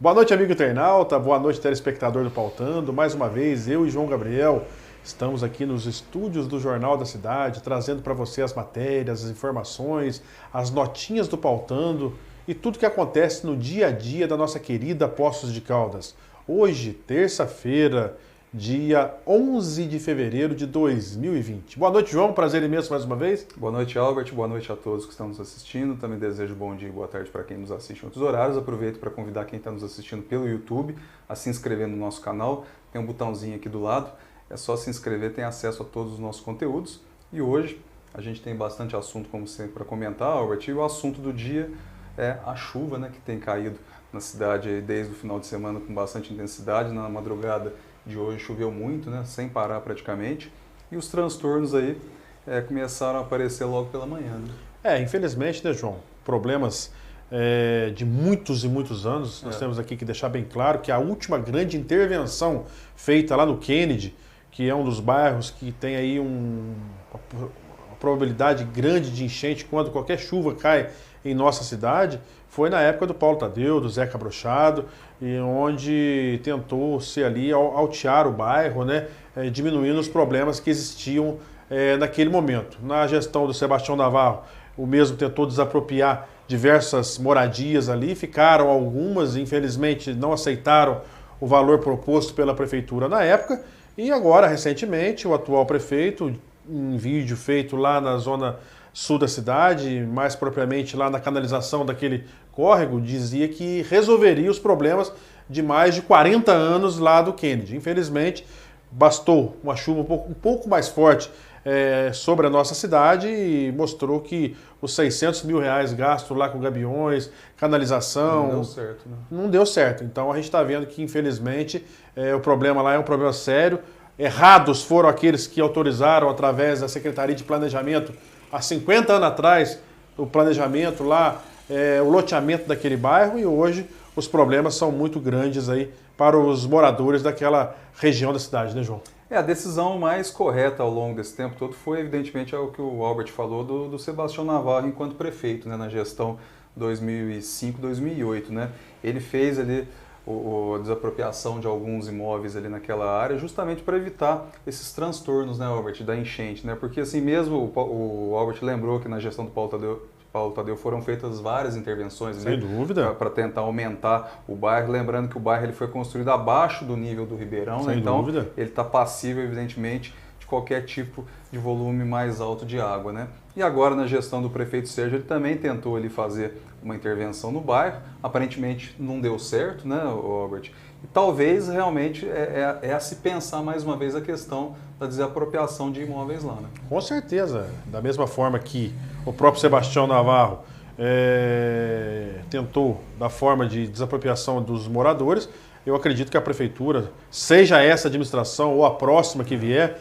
Boa noite, amigo internauta, boa noite, telespectador do Pautando. Mais uma vez, eu e João Gabriel estamos aqui nos estúdios do Jornal da Cidade, trazendo para você as matérias, as informações, as notinhas do Pautando e tudo que acontece no dia a dia da nossa querida Poços de Caldas. Hoje, terça-feira, dia 11 de fevereiro de 2020. Boa noite, João, prazer imenso mais uma vez. Boa noite, Albert. Boa noite a todos que estão nos assistindo. Também desejo bom dia e boa tarde para quem nos assiste em outros horários. Aproveito para convidar quem está nos assistindo pelo YouTube a se inscrever no nosso canal. Tem um botãozinho aqui do lado. É só se inscrever, tem acesso a todos os nossos conteúdos. E hoje a gente tem bastante assunto, como sempre, para comentar, Albert. E o assunto do dia é a chuva, né, que tem caído na cidade desde o final de semana com bastante intensidade. Na madrugada de hoje choveu muito, né, sem parar praticamente. E os transtornos aí começaram a aparecer logo pela manhã. Né? Infelizmente, né, João? Problemas de muitos e muitos anos. Nós temos aqui que deixar bem claro que a última grande intervenção feita lá no Kennedy, que é um dos bairros que tem aí uma probabilidade grande de enchente quando qualquer chuva cai em nossa cidade, foi na época do Paulo Tadeu, do Zeca Brochado, e onde tentou-se ali altear o bairro, né, diminuindo os problemas que existiam naquele momento. Na gestão do Sebastião Navarro, o mesmo tentou desapropriar diversas moradias ali, ficaram algumas, infelizmente não aceitaram o valor proposto pela prefeitura na época, e agora, recentemente, o atual prefeito, em vídeo feito lá na zona sul da cidade, mais propriamente lá na canalização daquele córrego, dizia que resolveria os problemas de mais de 40 anos lá do Kennedy. Infelizmente, bastou uma chuva um pouco mais forte sobre a nossa cidade e mostrou que os 600 mil reais gastos lá com gabiões, canalização... Não deu certo, né? Não deu certo. Então a gente está vendo que, infelizmente, o problema lá é um problema sério. Errados foram aqueles que autorizaram, através da Secretaria de Planejamento, há 50 anos atrás, o planejamento lá, o loteamento daquele bairro, e hoje os problemas são muito grandes aí para os moradores daquela região da cidade, né, João? A decisão mais correta ao longo desse tempo todo foi, evidentemente, o que o Albert falou do Sebastião Navarro enquanto prefeito, né, na gestão 2005-2008. Né? Ele fez ali a desapropriação de alguns imóveis ali naquela área justamente para evitar esses transtornos, né, Albert, da enchente. Né? Porque assim mesmo o Albert lembrou que na gestão do Paulo Tadeu foram feitas várias intervenções, sem dúvida, para tentar aumentar o bairro, lembrando que o bairro ele foi construído abaixo do nível do Ribeirão, né? Então dúvida, ele está passível, evidentemente, de qualquer tipo de volume mais alto de água. Né? E agora, na gestão do prefeito Sérgio, ele também tentou ali fazer uma intervenção no bairro, aparentemente não deu certo, né, Albert? E talvez realmente a se pensar mais uma vez a questão da desapropriação de imóveis lá. Né? Com certeza, da mesma forma que o próprio Sebastião Navarro tentou da forma de desapropriação dos moradores, eu acredito que a prefeitura, seja essa administração ou a próxima que vier,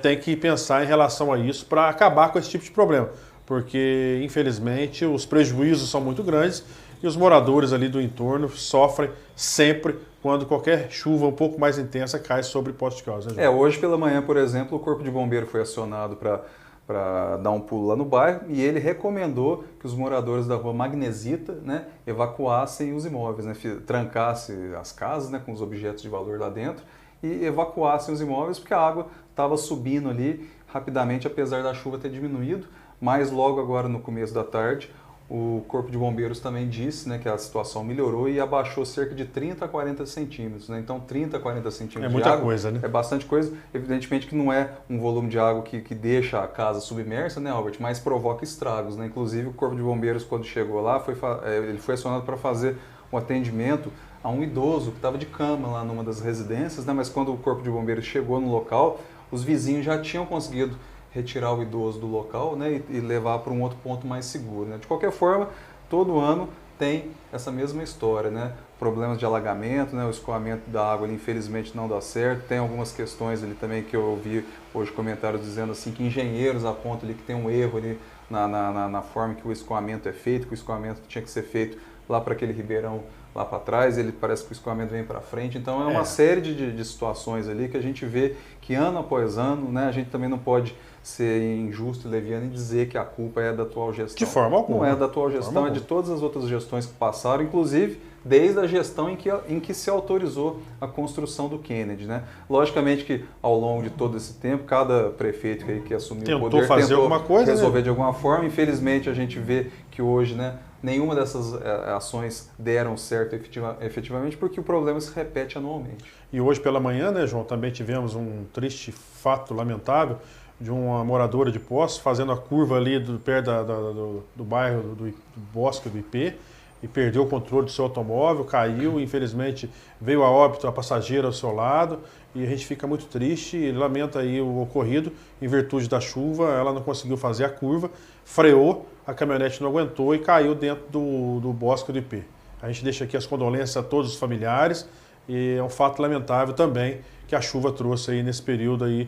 tem que pensar em relação a isso para acabar com esse tipo de problema, porque infelizmente os prejuízos são muito grandes e os moradores ali do entorno sofrem sempre quando qualquer chuva um pouco mais intensa cai sobre Poços de Caldas. Né, hoje pela manhã, por exemplo, o Corpo de Bombeiro foi acionado para dar um pulo lá no bairro e ele recomendou que os moradores da rua Magnesita, né, evacuassem os imóveis, né, trancassem as casas, né, com os objetos de valor lá dentro e evacuassem os imóveis porque a água estava subindo ali rapidamente, apesar da chuva ter diminuído, mas logo agora no começo da tarde o Corpo de Bombeiros também disse, né, que a situação melhorou e abaixou cerca de 30 a 40 centímetros. Né? Então 30 a 40 centímetros de água é muita coisa, né? É bastante coisa. Evidentemente que não é um volume de água que deixa a casa submersa, né, Albert? Mas provoca estragos. Né? Inclusive o Corpo de Bombeiros, quando chegou lá, ele foi acionado para fazer um atendimento a um idoso que estava de cama lá numa das residências, né? Mas quando o Corpo de Bombeiros chegou no local, os vizinhos já tinham conseguido retirar o idoso do local, né, e levar para um outro ponto mais seguro. Né? De qualquer forma, todo ano tem essa mesma história, né? Problemas de alagamento, né? O escoamento da água ali, infelizmente não dá certo. Tem algumas questões ali também que eu ouvi hoje comentários dizendo assim que engenheiros apontam ali que tem um erro ali na forma que o escoamento é feito, que o escoamento tinha que ser feito lá para aquele ribeirão lá para trás, ele parece que o escoamento vem para frente. Então é uma série de situações ali que a gente vê que ano após ano, né, a gente também não pode ser injusto e leviano e dizer que a culpa é da atual gestão. De forma alguma. Não é da atual gestão, é de todas as outras gestões que passaram, inclusive desde a gestão em que se autorizou a construção do Kennedy, né? Logicamente que ao longo de todo esse tempo, cada prefeito que assumiu o poder fazer alguma coisa, resolver, né? De alguma forma. Infelizmente a gente vê que hoje, né, nenhuma dessas ações deram certo efetivamente, porque o problema se repete anualmente. E hoje pela manhã, né, João, também tivemos um triste fato lamentável de uma moradora de Poços fazendo a curva ali perto do bairro do Bosque do IP e perdeu o controle do seu automóvel, caiu, infelizmente veio a óbito a passageira ao seu lado e a gente fica muito triste e lamenta aí o ocorrido. Em virtude da chuva, ela não conseguiu fazer a curva, freou, a caminhonete não aguentou e caiu dentro do Bosque do IP. A gente deixa aqui as condolências a todos os familiares e é um fato lamentável também que a chuva trouxe aí nesse período aí,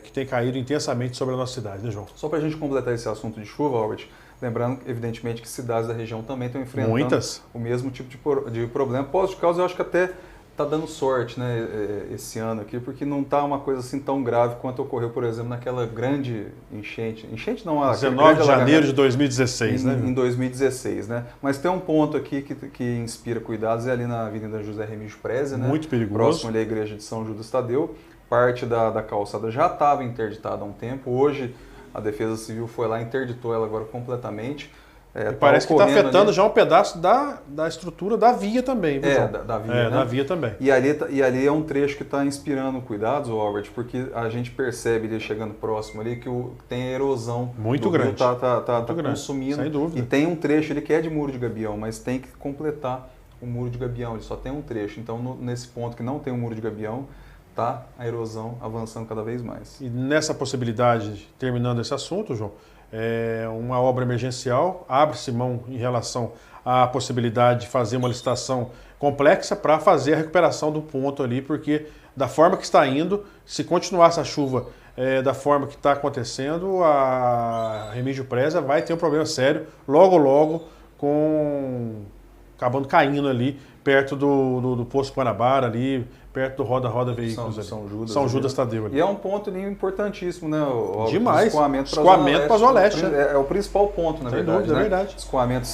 que tem caído intensamente sobre a nossa cidade, né, João? Só para a gente completar esse assunto de chuva, Albert, lembrando, evidentemente, que cidades da região também estão enfrentando o mesmo tipo de problema. Poços de Caldas, eu acho que até está dando sorte, né, esse ano aqui, porque não está uma coisa assim tão grave quanto ocorreu, por exemplo, naquela grande enchente. Enchente não, 19 de janeiro de 2016, né? Em 2016, né? Mas tem um ponto aqui que inspira cuidados, é ali na Avenida José Remígio Preza, né? Muito perigoso. Próximo ali à igreja de São Judas Tadeu. Parte da calçada já estava interditada há um tempo. Hoje a Defesa Civil foi lá e interditou ela agora completamente. Parece que está afetando ali já um pedaço da estrutura da via também. Viu, da via, né? Da via também. E ali é um trecho que está inspirando cuidados, Robert, porque a gente percebe ali chegando próximo ali que tem erosão. Muito grande. Está consumindo. Sem dúvida. E tem um trecho ali que é de muro de gabião, mas tem que completar o muro de gabião. Ele só tem um trecho. Então, nesse ponto que não tem um muro de gabião, está a erosão avançando cada vez mais. E nessa possibilidade, terminando esse assunto, João, uma obra emergencial, abre-se mão em relação à possibilidade de fazer uma licitação complexa para fazer a recuperação do ponto ali, porque da forma que está indo, se continuar essa chuva da forma que está acontecendo, a Remígio Preza vai ter um problema sério, logo, acabando caindo ali, perto do Poço Guanabara, ali, perto do Roda Veículos. São Judas Tadeu ali. E é um ponto ali importantíssimo, né? Demais. Escoamento para a Zona Leste. É o principal ponto, na verdade. Sem dúvida, né? É verdade. Escoamento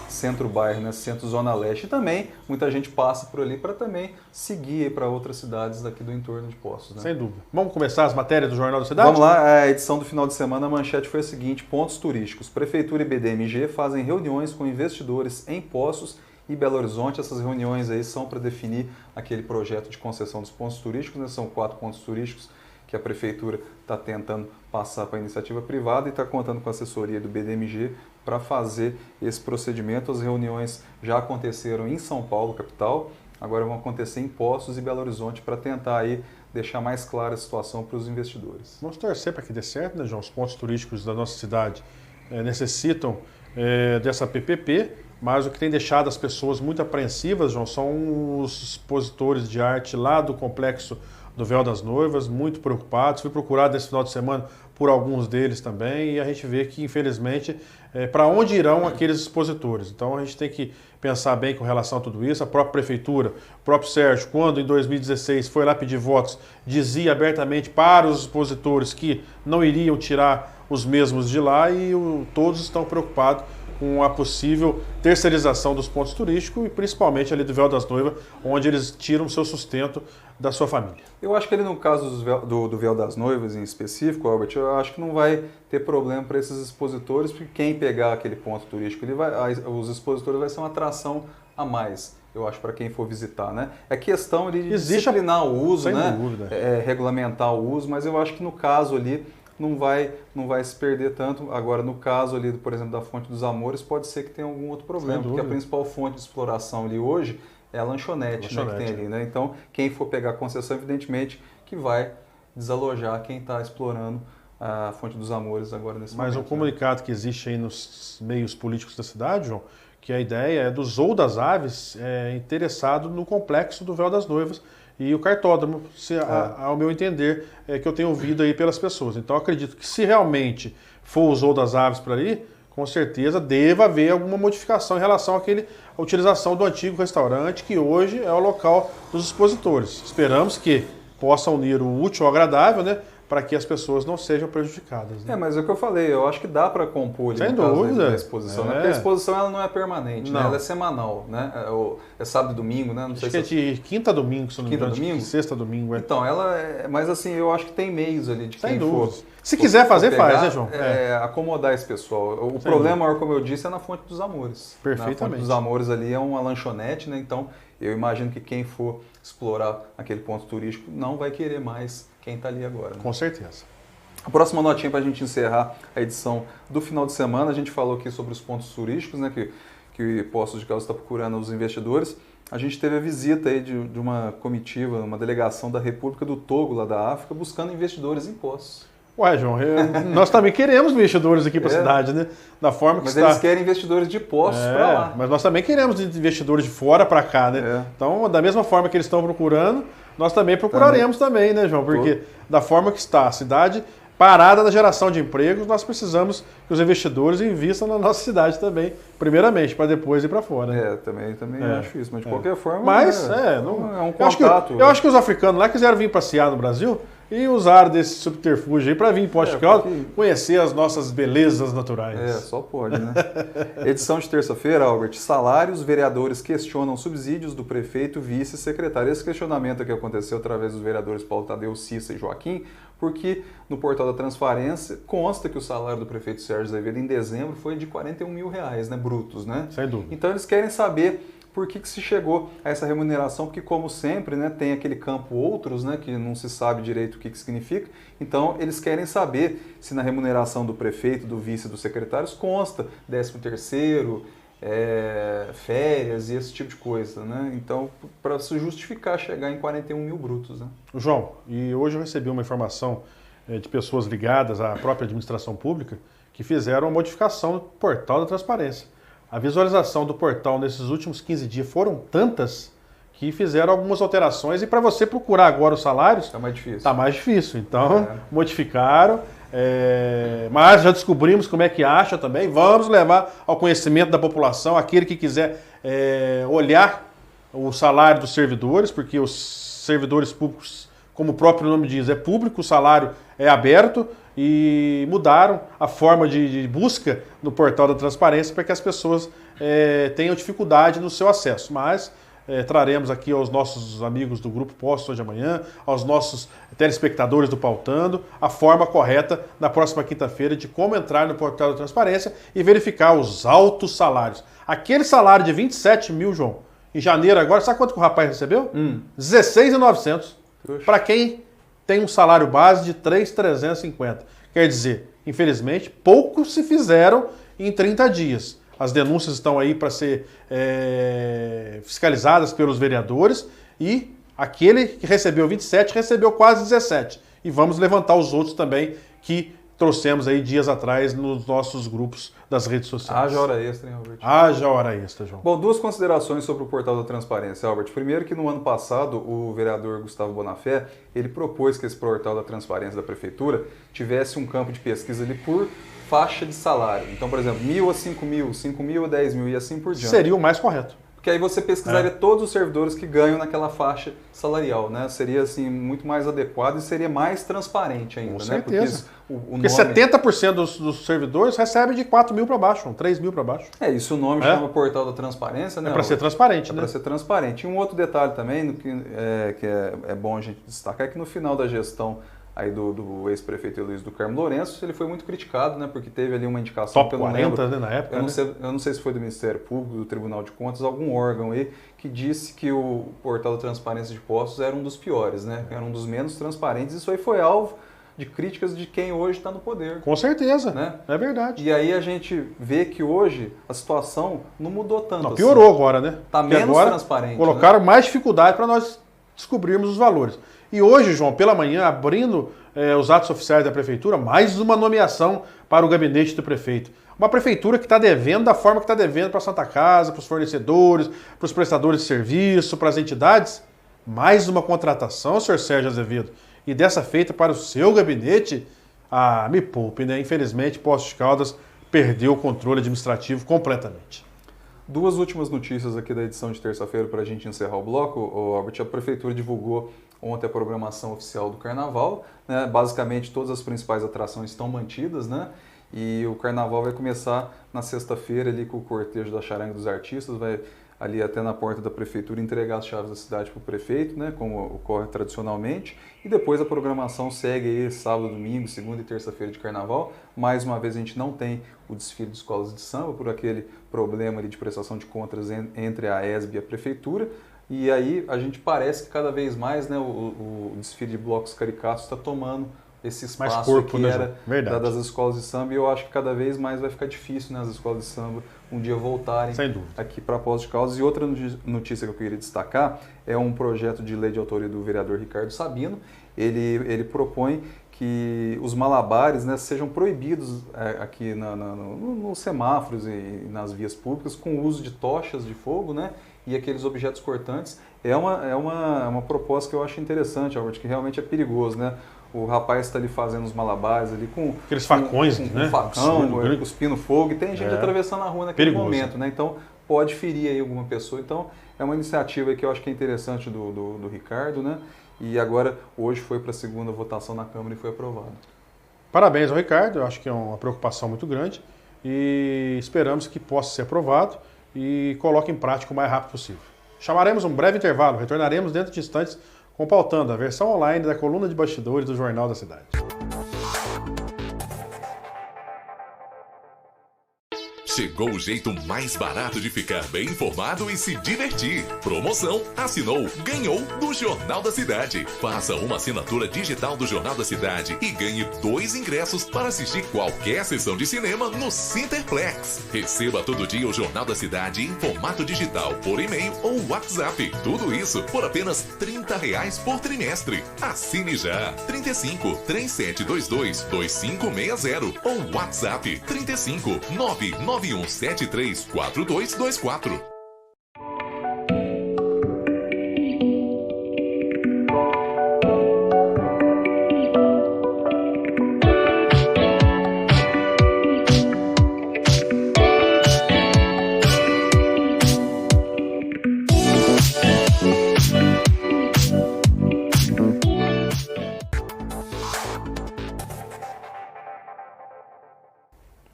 centro-bairro, né? Centro-zona leste. E também muita gente passa por ali para também seguir para outras cidades daqui do entorno de Poços. Né? Sem dúvida. Vamos começar as matérias do Jornal da Cidade? Vamos lá. A edição do final de semana, a manchete foi a seguinte: pontos turísticos. Prefeitura e BDMG fazem reuniões com investidores em Poços e Belo Horizonte. Essas reuniões aí são para definir aquele projeto de concessão dos pontos turísticos, né? São 4 pontos turísticos que a Prefeitura está tentando passar para a iniciativa privada e está contando com a assessoria do BDMG para fazer esse procedimento. As reuniões já aconteceram em São Paulo, capital, agora vão acontecer em Poços e Belo Horizonte para tentar aí deixar mais clara a situação para os investidores. Vamos torcer para que dê certo, né, João? Os pontos turísticos da nossa cidade necessitam dessa PPP, mas o que tem deixado as pessoas muito apreensivas, João, são os expositores de arte lá do Complexo do Véu das Noivas, muito preocupados. Fui procurado nesse final de semana por alguns deles também e a gente vê que, infelizmente, para onde irão aqueles expositores? Então a gente tem que pensar bem com relação a tudo isso. A própria Prefeitura, o próprio Sérgio, quando em 2016 foi lá pedir votos, dizia abertamente para os expositores que não iriam tirar os mesmos de lá e todos estão preocupados com a possível terceirização dos pontos turísticos e principalmente ali do Véu das Noivas, onde eles tiram o seu sustento da sua família. Eu acho que ali no caso do Véu das Noivas em específico, Albert, eu acho que não vai ter problema para esses expositores, porque quem pegar aquele ponto turístico, os expositores vai ser uma atração a mais, eu acho, para quem for visitar, né? É questão de disciplinar o uso, sem né? dúvida. Regulamentar o uso, mas eu acho que no caso ali não vai se perder tanto. Agora, no caso ali, por exemplo, da Fonte dos Amores, pode ser que tenha algum outro problema, porque a principal fonte de exploração ali hoje é a lanchonete, né, que tem ali, né? Então, quem for pegar a concessão, evidentemente, que vai desalojar quem está explorando a Fonte dos Amores agora nesse momento. Mas um comunicado que existe aí nos meios políticos da cidade, João, que a ideia é do Zoo das Aves interessado no complexo do Véu das Noivas e o cartódromo, ao meu entender, que eu tenho ouvido aí pelas pessoas. Então, eu acredito que se realmente for o Zoo das Aves para ali, com certeza deva haver alguma modificação em relação à utilização do antigo restaurante, que hoje é o local dos expositores. Esperamos que possa unir o útil ao agradável, né? para que as pessoas não sejam prejudicadas. Né? Mas é o que eu falei, eu acho que dá para compor ali, sem no dúvida. Caso da exposição, né? Porque a exposição ela não é permanente, né? Ela é semanal, né? É sábado e domingo, né? Não sei se é de quinta a domingo, se não me engano. Domingo? Sexta a domingo. Então, mas assim, eu acho que tem meios ali de quem for. Se quiser fazer, faz, né, João? Acomodar esse pessoal. O problema maior, como eu disse, é na Fonte dos Amores. Perfeitamente. A Fonte dos Amores ali é uma lanchonete, né? Então, eu imagino que quem for explorar aquele ponto turístico não vai querer mais quem está ali agora. Né? Com certeza. A próxima notinha para a gente encerrar a edição do final de semana, a gente falou aqui sobre os pontos turísticos, né, que Poços de Caldas está procurando os investidores. A gente teve a visita aí de uma comitiva, uma delegação da República do Togo, lá da África, buscando investidores em Poços. Ué, João, nós também queremos investidores aqui para a cidade, né? Da forma que mas eles querem investidores de Poços para lá. Mas nós também queremos investidores de fora para cá, né? Então, da mesma forma que eles estão procurando, nós também procuraremos também, né, João? Porque da forma que está a cidade parada na geração de empregos, nós precisamos que os investidores investam na nossa cidade também, primeiramente, para depois ir para fora. Né? Também acho isso, mas de qualquer forma é um contato. Eu acho que os africanos lá quiseram vir passear no Brasil e usaram desse subterfúgio aí para vir em Poços de Caldas conhecer as nossas belezas naturais. Só pode, né? Edição de terça-feira, Albert. Salários, vereadores questionam subsídios do prefeito, vice e secretário. Esse questionamento aqui aconteceu através dos vereadores Paulo Tadeu, Cissa e Joaquim, porque no portal da Transparência consta que o salário do prefeito Sérgio Azevedo em dezembro foi de R$41 mil, né, brutos, né? Sem dúvida. Então eles querem saber por que se chegou a essa remuneração, porque como sempre, né, tem aquele campo outros, né, que não se sabe direito o que significa. Então eles querem saber se na remuneração do prefeito, do vice e dos secretários consta 13º, férias e esse tipo de coisa, né? Então, para se justificar chegar em 41 mil brutos, né? João, e hoje eu recebi uma informação de pessoas ligadas à própria administração pública que fizeram uma modificação no portal da Transparência. A visualização do portal nesses últimos 15 dias foram tantas que fizeram algumas alterações e para você procurar agora os salários... Está mais difícil. Está mais difícil. Então, modificaram. Mas já descobrimos como é que acha também. Vamos levar ao conhecimento da população, aquele que quiser olhar o salário dos servidores, porque os servidores públicos, como o próprio nome diz, é público, o salário é aberto e mudaram a forma de busca no portal da Transparência para que as pessoas tenham dificuldade no seu acesso. Mas traremos aqui aos nossos amigos do Grupo Poços hoje de amanhã, aos nossos telespectadores do Pautando, a forma correta na próxima quinta-feira de como entrar no portal da Transparência e verificar os altos salários. Aquele salário de 27 mil, João, em janeiro agora, sabe quanto que o rapaz recebeu? 16.900. Para quem tem um salário base de 3.350. Quer dizer, infelizmente, poucos se fizeram em 30 dias. As denúncias estão aí para ser fiscalizadas pelos vereadores e aquele que recebeu 27 recebeu quase 17. E vamos levantar os outros também que trouxemos aí dias atrás nos nossos grupos das redes sociais. Haja hora extra, hein, Albert? Haja hora extra, João. Bom, duas considerações sobre o portal da Transparência, Albert. Primeiro que no ano passado o vereador Gustavo Bonafé, ele propôs que esse portal da Transparência da Prefeitura tivesse um campo de pesquisa ali por faixa de salário. Então, por exemplo, 1.000 a 5.000, 5.000 a 10.000 e assim por diante. Seria o mais correto. Porque aí você pesquisaria todos os servidores que ganham naquela faixa salarial, né? Seria assim muito mais adequado e seria mais transparente ainda, com né? certeza. Porque 70% dos servidores recebem de 4 mil para baixo, 3 mil para baixo. Isso o nome chama Portal da Transparência, né? É para ser transparente, né? É para ser transparente. E um outro detalhe também que é bom a gente destacar é que no final da gestão aí do ex-prefeito Luiz do Carmo Lourenço, ele foi muito criticado, né? Porque teve ali uma indicação Top 40, né, na época. Eu não sei se foi do Ministério Público, do Tribunal de Contas, algum órgão aí que disse que o portal da Transparência de Poços era um dos piores, né? Era um dos menos transparentes. Isso aí foi alvo de críticas de quem hoje está no poder. Com certeza, né? É verdade. E aí a gente vê que hoje a situação não mudou tanto. Não, piorou agora, né? Está menos transparente. Colocaram mais dificuldade para nós descobrirmos os valores. E hoje, João, pela manhã, abrindo os atos oficiais da Prefeitura, mais uma nomeação para o gabinete do prefeito. Uma prefeitura que está devendo da forma que está devendo para a Santa Casa, para os fornecedores, para os prestadores de serviço, para as entidades. Mais uma contratação, senhor Sérgio Azevedo. E dessa feita para o seu gabinete, me poupe, né? Infelizmente, Poços de Caldas perdeu o controle administrativo completamente. Duas últimas notícias aqui da edição de terça-feira para a gente encerrar o bloco. Albert, a Prefeitura divulgou ontem a programação oficial do Carnaval, né? Basicamente todas as principais atrações estão mantidas, né? E o Carnaval vai começar na sexta-feira ali com o cortejo da Charanga dos Artistas, vai ali até na porta da prefeitura entregar as chaves da cidade para o prefeito, né? Como ocorre tradicionalmente. E depois a programação segue aí sábado, domingo, segunda e terça-feira de Carnaval. Mais uma vez a gente não tem o desfile de escolas de samba por aquele problema ali de prestação de contas entre a ESB e a prefeitura. E aí a gente parece que cada vez mais, né, o desfile de blocos caricatos está tomando esse espaço que era das escolas de samba, e eu acho que cada vez mais vai ficar difícil, né, as escolas de samba um dia voltarem aqui para Poços de Caldas. E outra notícia que eu queria destacar é um projeto de lei de autoria do vereador Ricardo Sabino. Ele propõe que os malabares, né, sejam proibidos aqui nos semáforos e nas vias públicas com o uso de tochas de fogo, né, e aqueles objetos cortantes. É uma proposta que eu acho interessante, Albert, que realmente é perigoso, né? O rapaz está ali fazendo os malabares ali com aqueles facões, né? Um facão, cuspindo fogo, e tem gente atravessando a rua naquele momento, né? Então pode ferir aí alguma pessoa. Então é uma iniciativa que eu acho que é interessante do Ricardo, né? E agora hoje foi para a segunda votação na Câmara e foi aprovado. Parabéns ao Ricardo, eu acho que é uma preocupação muito grande e esperamos que possa ser aprovado e coloque em prática o mais rápido possível. Chamaremos um breve intervalo, retornaremos dentro de instantes com Pautando, a versão online da coluna de bastidores do Jornal da Cidade. Chegou o jeito mais barato de ficar bem informado e se divertir. Promoção assinou, ganhou do Jornal da Cidade. Faça uma assinatura digital do Jornal da Cidade e ganhe 2 ingressos para assistir qualquer sessão de cinema no Cinterplex. Receba todo dia o Jornal da Cidade em formato digital por e-mail ou WhatsApp. Tudo isso por apenas R$30 por trimestre. Assine já. 35 3722 2560 ou WhatsApp 35 99173 4224.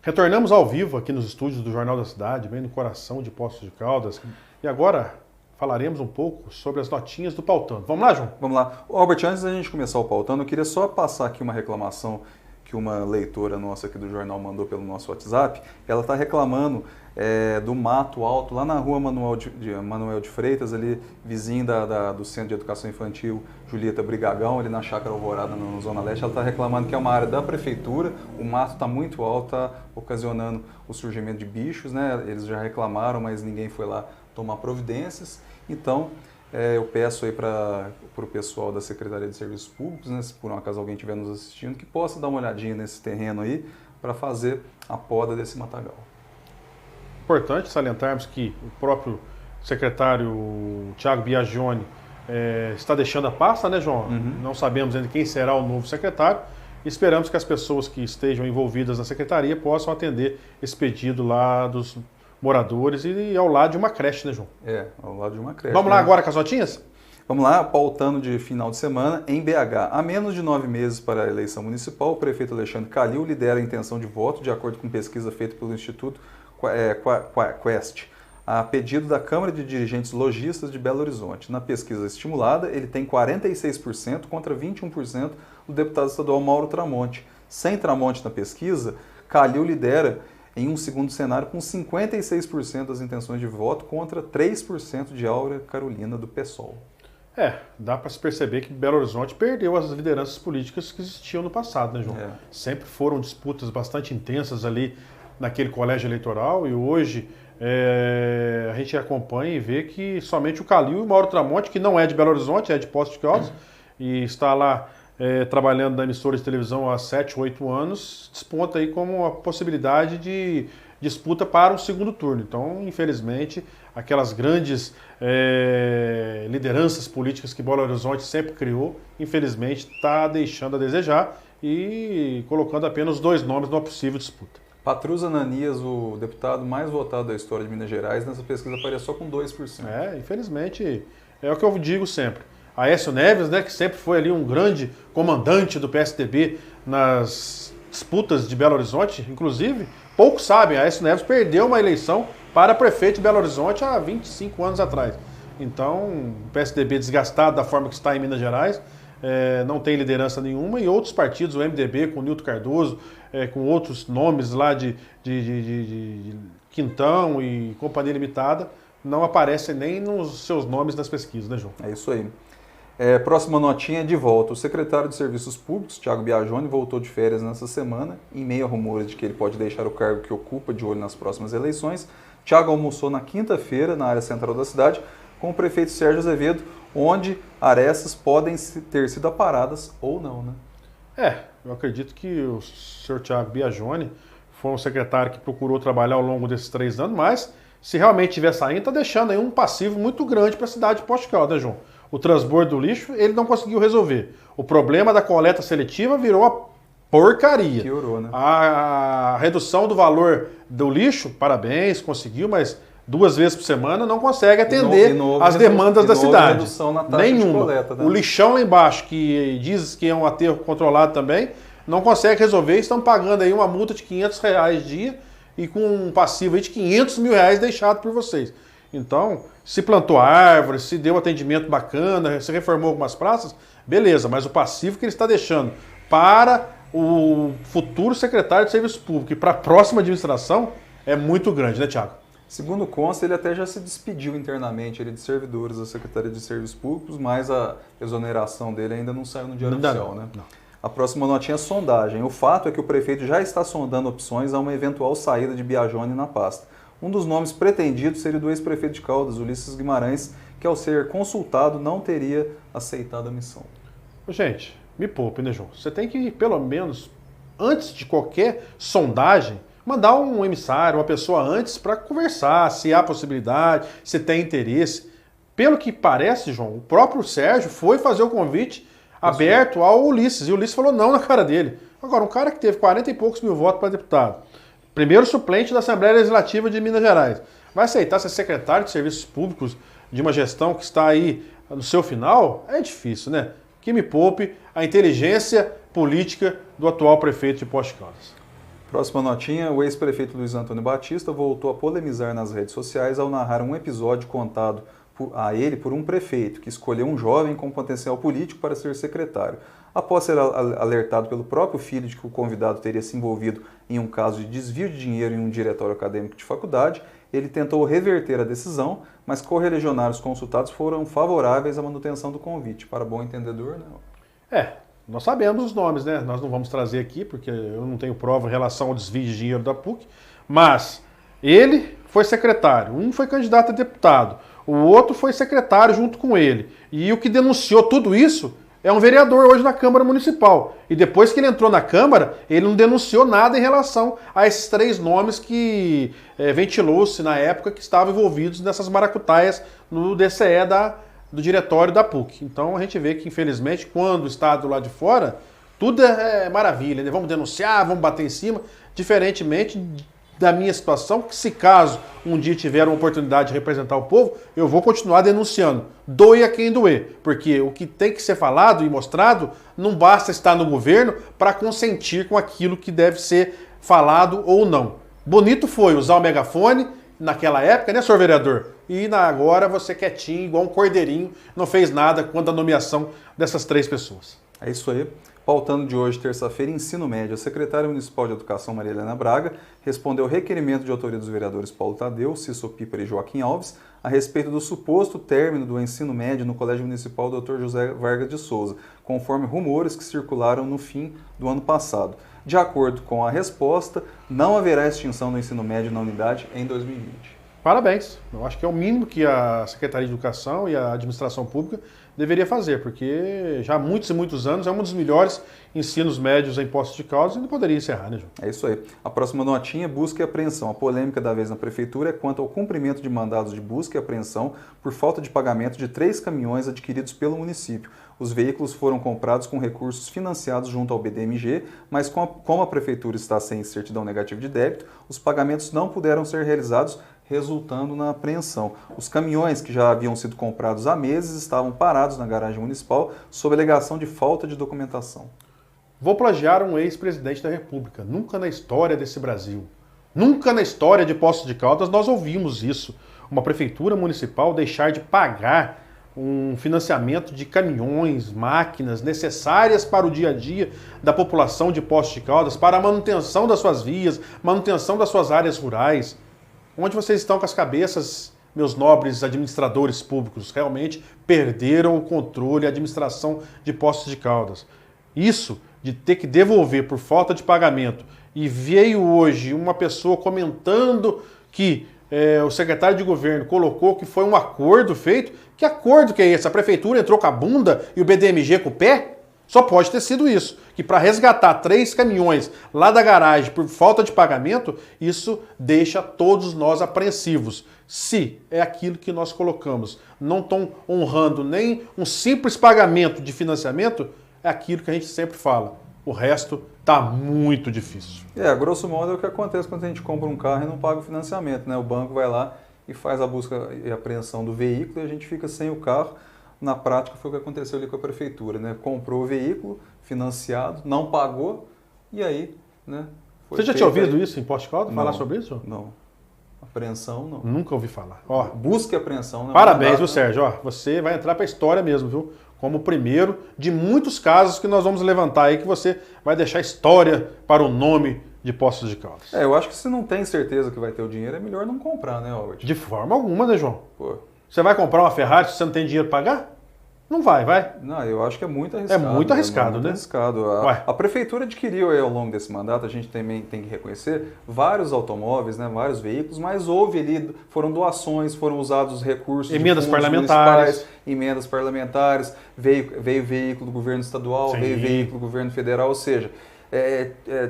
Retornamos ao vivo aqui nos estúdios do Jornal da Cidade, bem no coração de Poços de Caldas. E agora falaremos um pouco sobre as notinhas do Pautando. Vamos lá, João? Vamos lá. Albert, antes da gente começar o Pautando, eu queria só passar aqui uma reclamação que uma leitora nossa aqui do jornal mandou pelo nosso WhatsApp. Ela está reclamando do mato alto lá na rua Manuel de Freitas, ali vizinho do Centro de Educação Infantil Julieta Brigagão, ali na Chácara Alvorada, na Zona Leste. Ela está reclamando que é uma área da prefeitura, o mato está muito alto, está ocasionando o surgimento de bichos, né? Eles já reclamaram, mas ninguém foi lá tomar providências. Então, eu peço aí para o pessoal da Secretaria de Serviços Públicos, né, se por um acaso alguém estiver nos assistindo, que possa dar uma olhadinha nesse terreno aí para fazer a poda desse matagal. Importante salientarmos que o próprio secretário Thiago Biagioni está deixando a pasta, né, João? Uhum. Não sabemos ainda quem será o novo secretário. Esperamos que as pessoas que estejam envolvidas na secretaria possam atender esse pedido lá dos moradores e ao lado de uma creche, né, João? Ao lado de uma creche. Vamos lá agora com as notinhas? Vamos lá, pautando de final de semana em BH. Há menos de 9 meses para a eleição municipal, o prefeito Alexandre Calil lidera a intenção de voto, de acordo com pesquisa feita pelo Instituto Quest, a pedido da Câmara de Dirigentes Lojistas de Belo Horizonte. Na pesquisa estimulada, ele tem 46% contra 21% do deputado estadual Mauro Tramonte. Sem Tramonte na pesquisa, Calil lidera em um segundo cenário com 56% das intenções de voto contra 3% de Áurea Carolina do PSOL. Dá para se perceber que Belo Horizonte perdeu as lideranças políticas que existiam no passado, né, João? Sempre foram disputas bastante intensas ali naquele colégio eleitoral e hoje a gente acompanha e vê que somente o Calil e o Mauro Tramonte, que não é de Belo Horizonte, é de Poços de Caldas, e está lá trabalhando na emissora de televisão há 7, 8 anos, desponta aí como uma possibilidade de disputa para o segundo turno. Então, infelizmente, aquelas grandes lideranças políticas que Belo Horizonte sempre criou, infelizmente está deixando a desejar e colocando apenas 2 nomes numa possível disputa. Patrus Ananias, o deputado mais votado da história de Minas Gerais, nessa pesquisa aparece só com 2%. Infelizmente, é o que eu digo sempre. Aécio Neves, né, que sempre foi ali um grande comandante do PSDB nas disputas de Belo Horizonte, inclusive, poucos sabem, Aécio Neves perdeu uma eleição para prefeito de Belo Horizonte há 25 anos atrás. Então, o PSDB desgastado da forma que está em Minas Gerais, não tem liderança nenhuma, e outros partidos, o MDB com o Nilton Cardoso, com outros nomes lá de Quintão e Companhia Limitada, não aparecem nem nos seus nomes nas pesquisas, né, João? É isso aí. Próxima notinha de volta. O secretário de Serviços Públicos, Thiago Biagione, voltou de férias nessa semana, em meio a rumores de que ele pode deixar o cargo que ocupa de olho nas próximas eleições. Thiago almoçou na quinta-feira, na área central da cidade, com o prefeito Sérgio Azevedo, onde arestas podem ter sido aparadas ou não, né? Eu acredito que o senhor Thiago Biagione foi um secretário que procurou trabalhar ao longo desses 3 anos, mas se realmente estiver saindo, está deixando aí um passivo muito grande para a cidade de Poços de Caldas, né, João? O transbordo do lixo, ele não conseguiu resolver. O problema da coleta seletiva virou a porcaria. Piorou, né? A redução do valor do lixo, parabéns, conseguiu, mas 2 vezes por semana não consegue atender as demandas da cidade. Redução na taxa Nenhuma. de coleta, né? O lixão lá embaixo, que diz que é um aterro controlado também, não consegue resolver. Estão pagando aí uma multa de R$500 dia e com um passivo aí de R$500 mil deixado por vocês. Então, se plantou árvore, se deu atendimento bacana, se reformou algumas praças, beleza, mas o passivo que ele está deixando para o futuro secretário de Serviço Público e para a próxima administração é muito grande, né, Thiago? Segundo consta, ele até já se despediu internamente de servidores da Secretaria de Serviços Públicos, mas a exoneração dele ainda não saiu no Diário Oficial, né? Não. A próxima notinha é sondagem. O fato é que o prefeito já está sondando opções a uma eventual saída de Biagione na pasta. Um dos nomes pretendidos seria do ex-prefeito de Caldas, Ulisses Guimarães, que ao ser consultado não teria aceitado a missão. Gente, me poupe, né, João? Você tem que, pelo menos, antes de qualquer sondagem, mandar um emissário, uma pessoa antes para conversar, se há possibilidade, se tem interesse. Pelo que parece, João, o próprio Sérgio foi fazer o convite aberto ao Ulisses, e o Ulisses falou não na cara dele. Agora, um cara que teve 40 e poucos mil votos para deputado, primeiro suplente da Assembleia Legislativa de Minas Gerais, vai aceitar ser secretário de Serviços Públicos de uma gestão que está aí no seu final? É difícil, né? Que me poupe a inteligência política do atual prefeito de Poços de Caldas. Próxima notinha, o ex-prefeito Luiz Antônio Batista voltou a polemizar nas redes sociais ao narrar um episódio contado a ele por um prefeito que escolheu um jovem com potencial político para ser secretário. Após ser alertado pelo próprio filho de que o convidado teria se envolvido em um caso de desvio de dinheiro em um diretório acadêmico de faculdade, ele tentou reverter a decisão, mas correligionários consultados foram favoráveis à manutenção do convite. Para bom entendedor, não. Nós sabemos os nomes, né? Nós não vamos trazer aqui, porque eu não tenho prova em relação ao desvio de dinheiro da PUC, mas ele foi secretário, um foi candidato a deputado, o outro foi secretário junto com ele. E o que denunciou tudo isso é um vereador hoje na Câmara Municipal. E depois que ele entrou na Câmara, ele não denunciou nada em relação a esses 3 nomes que ventilou-se na época que estavam envolvidos nessas maracutaias no DCE do diretório da PUC. Então a gente vê que, infelizmente, quando o Estado lá de fora, tudo é maravilha, né? Vamos denunciar, vamos bater em cima, diferentemente da minha situação, que se caso um dia tiver uma oportunidade de representar o povo, eu vou continuar denunciando. Doe a quem doer, porque o que tem que ser falado e mostrado, não basta estar no governo para consentir com aquilo que deve ser falado ou não. Bonito foi usar o megafone naquela época, né, senhor vereador? E agora você quietinho, igual um cordeirinho, não fez nada quanto à nomeação dessas 3 pessoas. É isso aí. Pautando de hoje, terça-feira, ensino médio. A secretária municipal de Educação, Maria Helena Braga, respondeu ao requerimento de autoria dos vereadores Paulo Tadeu, Cício Piper e Joaquim Alves a respeito do suposto término do ensino médio no Colégio Municipal Dr. José Vargas de Souza, conforme rumores que circularam no fim do ano passado. De acordo com a resposta, não haverá extinção do ensino médio na unidade em 2020. Parabéns. Eu acho que é o mínimo que a Secretaria de Educação e a Administração Pública deveria fazer, porque já há muitos e muitos anos é um dos melhores ensinos médios em Poços de Caldas e não poderia encerrar, né, João? É isso aí. A próxima notinha, busca e apreensão. A polêmica da vez na Prefeitura é quanto ao cumprimento de mandados de busca e apreensão por falta de pagamento de 3 caminhões adquiridos pelo município. Os veículos foram comprados com recursos financiados junto ao BDMG, mas como a Prefeitura está sem certidão negativa de débito, os pagamentos não puderam ser realizados resultando na apreensão. Os caminhões que já haviam sido comprados há meses estavam parados na garagem municipal sob alegação de falta de documentação. Vou plagiar um ex-presidente da República. Nunca na história desse Brasil, nunca na história de Poços de Caldas nós ouvimos isso. Uma prefeitura municipal deixar de pagar um financiamento de caminhões, máquinas necessárias para o dia a dia da população de Poços de Caldas, para a manutenção das suas vias, manutenção das suas áreas rurais. Onde vocês estão com as cabeças, meus nobres administradores públicos? Realmente perderam o controle e a administração de Poços de Caldas. Isso de ter que devolver por falta de pagamento, e veio hoje uma pessoa comentando que o secretário de governo colocou que foi um acordo feito. Que acordo que é esse? A prefeitura entrou com a bunda e o BDMG com o pé? Só pode ter sido isso. Que para resgatar 3 caminhões lá da garagem por falta de pagamento, isso deixa todos nós apreensivos. Se é aquilo que nós colocamos, não estão honrando nem um simples pagamento de financiamento, é aquilo que a gente sempre fala. O resto está muito difícil. Grosso modo é o que acontece quando a gente compra um carro e não paga o financiamento, né? O banco vai lá e faz a busca e apreensão do veículo e a gente fica sem o carro. Na prática foi o que aconteceu ali com a prefeitura, né? Comprou o veículo financiado, não pagou e aí, né? Você já tinha ouvido isso em Poços de Caldas? Falar sobre isso? Não. Apreensão, não. Nunca ouvi falar. Ó, busca e apreensão, né? Parabéns, viu, Sérgio? Ó, você vai entrar para a história mesmo, viu? Como o primeiro de muitos casos que nós vamos levantar aí, que você vai deixar história para o nome de Poços de Caldas. Eu acho que se não tem certeza que vai ter o dinheiro, é melhor não comprar, né, Albert? De forma alguma, né, João? Pô. Você vai comprar uma Ferrari se você não tem dinheiro para pagar? Não vai? Não, eu acho que é muito arriscado. É muito arriscado, né? Arriscado. A prefeitura adquiriu aí, ao longo desse mandato, a gente também tem que reconhecer, vários automóveis, né, vários veículos, mas houve ali, foram doações, foram usados recursos emendas parlamentares, emendas parlamentares, veio veículo do governo estadual, Sim. veio veículo do governo federal, ou seja,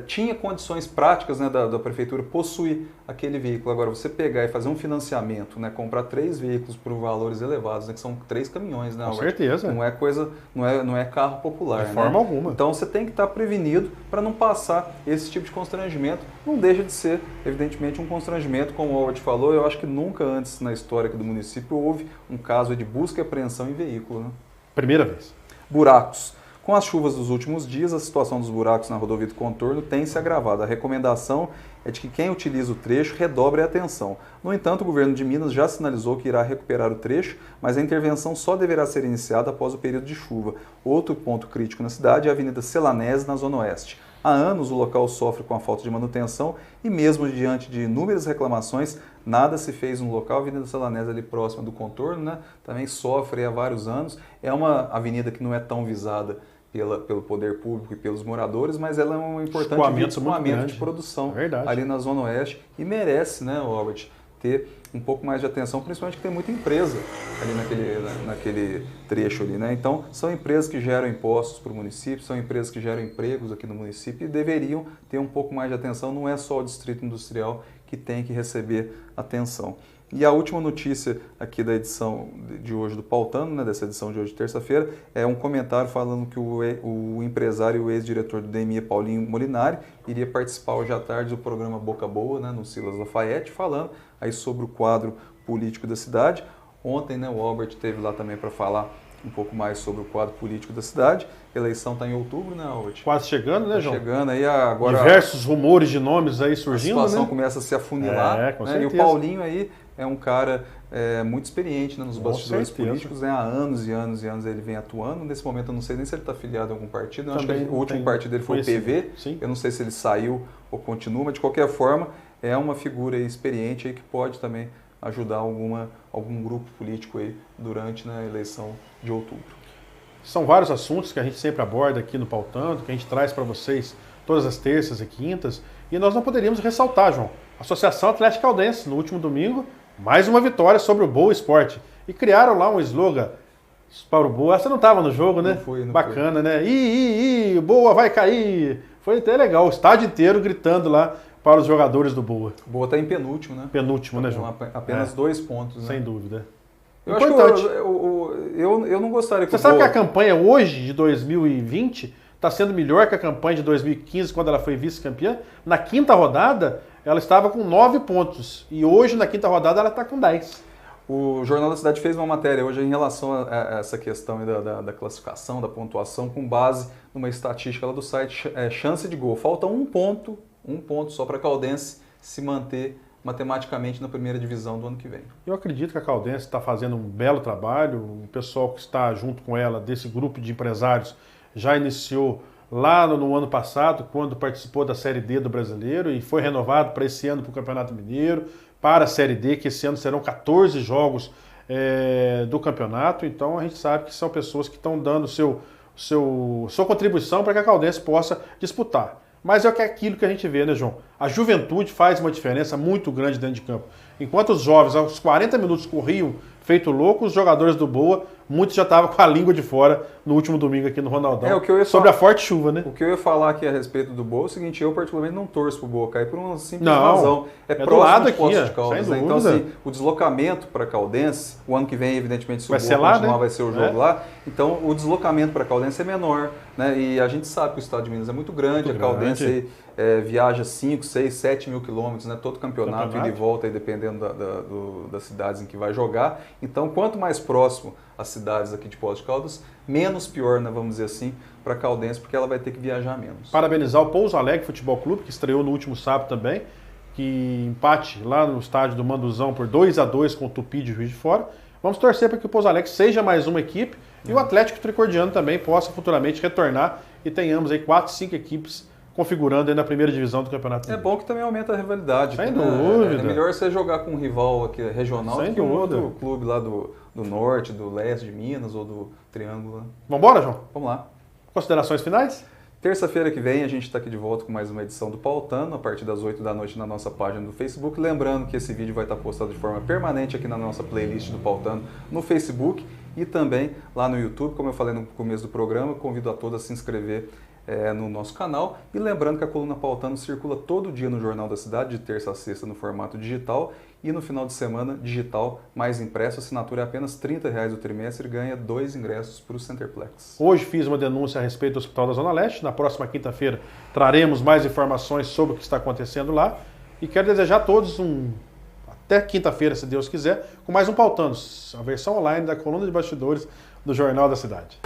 tinha condições práticas, né, da prefeitura possuir aquele veículo. Agora, você pegar e fazer um financiamento, né, comprar 3 veículos por valores elevados, né, que são 3 caminhões, né? Com certeza. Não é coisa, não é carro popular. De forma alguma. Então você tem que estar prevenido para não passar esse tipo de constrangimento. Não deixa de ser, evidentemente, um constrangimento, como o Albert falou. Eu acho que nunca antes na história aqui do município houve um caso de busca e apreensão em veículo, né? Primeira vez. Buracos. Com as chuvas dos últimos dias, a situação dos buracos na rodovia do contorno tem se agravado. A recomendação é de que quem utiliza o trecho redobre a atenção. No entanto, o governo de Minas já sinalizou que irá recuperar o trecho, mas a intervenção só deverá ser iniciada após o período de chuva. Outro ponto crítico na cidade é a Avenida Celanese, na Zona Oeste. Há anos o local sofre com a falta de manutenção e mesmo diante de inúmeras reclamações, nada se fez no local. A Avenida Celanese ali próxima do contorno, né, também sofre há vários anos. É uma avenida que não é tão visada pelo poder público e pelos moradores, mas ela é um importante escoamento de produção ali na Zona Oeste e merece, né, Albert, ter um pouco mais de atenção, principalmente que tem muita empresa ali naquele trecho ali, né? Então, são empresas que geram impostos para o município, são empresas que geram empregos aqui no município e deveriam ter um pouco mais de atenção. Não é só o Distrito Industrial que tem que receber atenção. E a última notícia aqui da edição de hoje do Pautando, né, dessa edição de hoje, terça-feira, é um comentário falando que o empresário e o ex-diretor do DME, Paulinho Molinari, iria participar hoje à tarde do programa Boca Boa, né, no Silas Lafayette, falando aí sobre o quadro político da cidade. Ontem, né, o Albert esteve lá também para falar um pouco mais sobre o quadro político da cidade. A eleição está em outubro, né, Albert? Quase chegando, né, João? Chegando aí agora. Diversos rumores de nomes aí surgindo, a situação, né? Começa a se afunilar. Com né? certeza. E o Paulinho aí é um cara muito experiente, né, nos bastidores políticos, né? Há anos e anos e anos ele vem atuando. Nesse momento eu não sei nem se ele está afiliado a algum partido. Eu acho que o último partido dele foi o PV. Sim. Eu não sei se ele saiu ou continua, mas de qualquer forma é uma figura aí experiente aí que pode também ajudar algum grupo político aí durante, né, a eleição de outubro. São vários assuntos que a gente sempre aborda aqui no Pautando, que a gente traz para vocês todas as terças e quintas. E nós não poderíamos ressaltar, João. Associação Atlética Caldense, no último domingo, mais uma vitória sobre o Boa Esporte. E criaram lá um slogan para o Boa. Você não estava no jogo, né? Não foi. Bacana, né? Ih, Boa vai cair. Foi até legal, o estádio inteiro gritando lá para os jogadores do Boa. O Boa está em penúltimo, né? Penúltimo, né, João? Apenas 2 pontos, né? Sem dúvida. Eu acho que eu não gostaria que Você sabe que a campanha hoje, de 2020, está sendo melhor que a campanha de 2015, quando ela foi vice-campeã? Na quinta rodada, ela estava com 9 pontos. E hoje, na quinta rodada, ela está com 10. O Jornal da Cidade fez uma matéria hoje em relação a essa questão da classificação, da pontuação, com base numa estatística lá do site Chance de Gol. Falta um ponto só para a Caldense se manter matematicamente na primeira divisão do ano que vem. Eu acredito que a Caldense está fazendo um belo trabalho. O pessoal que está junto com ela, desse grupo de empresários, já iniciou lá no ano passado, quando participou da Série D do Brasileiro e foi renovado para esse ano para o Campeonato Mineiro, para a Série D, que esse ano serão 14 jogos do campeonato. Então a gente sabe que são pessoas que estão dando sua contribuição para que a Caldense possa disputar. Mas é aquilo que a gente vê, né, João? A juventude faz uma diferença muito grande dentro de campo. Enquanto os jovens, aos 40 minutos, corriam feito louco, os jogadores do Boa, muitos já estavam com a língua de fora no último domingo aqui no Ronaldão, sobre a forte chuva, né? O que eu ia falar aqui a respeito do Boa é o seguinte: eu particularmente não torço pro Boa cair por uma simples razão. É próximo lado de Poços aqui, de Caldas, né? Então, assim, o deslocamento para Caldense, o ano que vem, evidentemente, se o vai Boa continuar, né? vai ser o jogo lá. Então, o deslocamento para Caldense é menor, né? E a gente sabe que o estado de Minas é muito grande, a Caldense viaja 5, 6, 7 mil quilômetros, né? Todo campeonato ida e volta, aí, dependendo das cidades em que vai jogar. Então, quanto mais próximo as cidades aqui de Poços de Caldas, menos pior, né, vamos dizer assim, para a Caldense, porque ela vai ter que viajar menos. Parabenizar o Pouso Alegre Futebol Clube, que estreou no último sábado também, que empate lá no estádio do Manduzão por 2-2 com o Tupi de Juiz de Fora. Vamos torcer para que o Pouso Alegre seja mais uma equipe e o Atlético Tricordiano também possa futuramente retornar e tenhamos aí 4, 5 equipes configurando aí na primeira divisão do Campeonato Mineiro. É bom que também aumenta a rivalidade. Sem dúvida. É melhor você jogar com um rival aqui regional Sem do que um dúvida. outro clube lá do norte, do leste de Minas ou do Triângulo. Vamos embora, João? Vamos lá. Considerações finais? Terça-feira que vem a gente está aqui de volta com mais uma edição do Pautano, a partir das 8 da noite na nossa página do Facebook. Lembrando que esse vídeo vai estar postado de forma permanente aqui na nossa playlist do Pautano no Facebook e também lá no YouTube. Como eu falei no começo do programa, convido a todos a se inscrever no nosso canal. E lembrando que a coluna Pautano circula todo dia no Jornal da Cidade, de terça a sexta no formato digital, e no final de semana digital mais impresso. A assinatura é apenas R$ 30 o trimestre e ganha 2 ingressos para o Centerplex. Hoje fiz uma denúncia a respeito do Hospital da Zona Leste. Na próxima quinta-feira traremos mais informações sobre o que está acontecendo lá. E quero desejar a todos até quinta-feira, se Deus quiser, com mais um Pautanos, a versão online da coluna de bastidores do Jornal da Cidade.